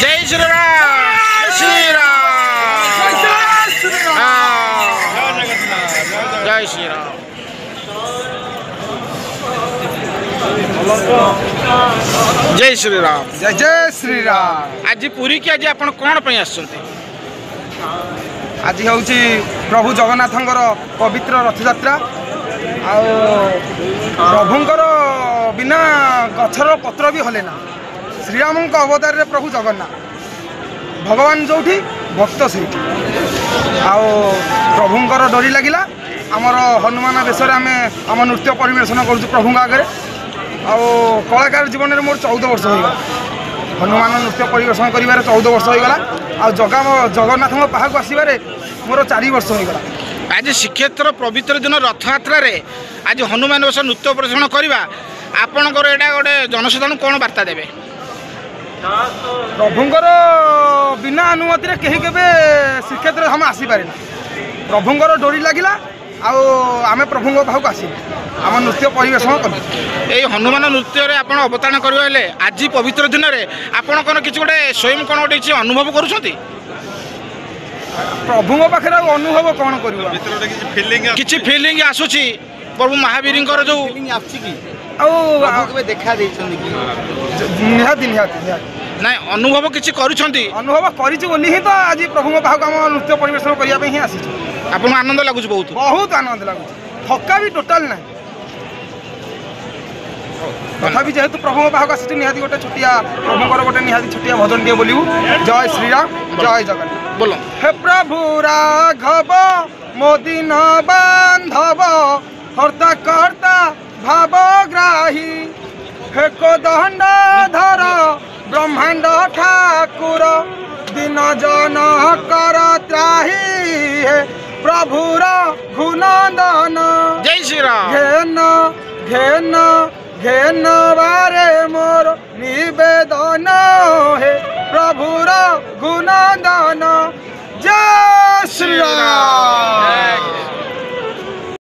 जय श्री राम श्री राम जय श्री राम जय श्री राम जय जय श्री राम। आज पुरी की आज आपण कौन पे आसुंते आज हूँ प्रभु जगन्नाथंकर पवित्र रथयात्रा प्रभुंकर बिना गछर पत्र भी हलेना श्रीराम अवतार रे प्रभु जगन्नाथ भगवान जो भक्त से प्रभुंकर डोरी लगिला आमर हनुमान बेश आम नृत्य परिवेशन करुँ प्रभु आगे कलाकार जीवन में मोर 14 वर्ष होगा हनुमान नृत्य परिवेशन कर 14 वर्ष होगा जगन्नाथ पाहक आसबार मोर 4 वर्ष होगा। आज श्रीक्षेत्र पवित्र दिन रथयात्रा रे आज हनुमान बेश नृत्य प्रदर्शन करवा आपणकर एटा गोटे जनसाधारण कौन वार्ता देवे प्रभुंकर बिना अनुमति रे कहीं केबे श्रीक्षेत्र हम आसीपारे ना प्रभुंकर डोरी लगिला आमे प्रभुंक पाहक आस आम नृत्य परिवेशन कर हनुमान नृत्य रे आपण अवतरण करवाले आज पवित्र दिन में आपण कौन किसी गोटे स्वयं कौन गोटे अनुभव करुँच प्रभुंक पाखे अनुभव कौन कर किसी फिलिंग आसूची प्रभु महावीर जो देखा निहाती निहाती ना अनुभव किसी करुँच अनुभव करी तो आज प्रभु पाहक आम नृत्य परिवेशन करने ही आसी आपको आनंद लगुच बहुत बहुत आनंद लगुच थका भी टोटाल ना तथा जेहेतु प्रभु पाहक आसी निहाती गोटे छोटिया प्रभुंर गोटे निहाती छोटिया भजन टे बोलू जय श्रीराम जय जगन्नाथ बोलो हे प्रभु राघव मोदी न बांधव हर्ता कर्ता भावग्राही हे कोदंड धर ब्रह्मांड ठाकुर दिन जन कर त्राही हे प्रभुर घुनंदन जय श्री राम घेन घेन घेन बारे मोर निवेदन हे प्रभुर गुणंदन जय श्री राम।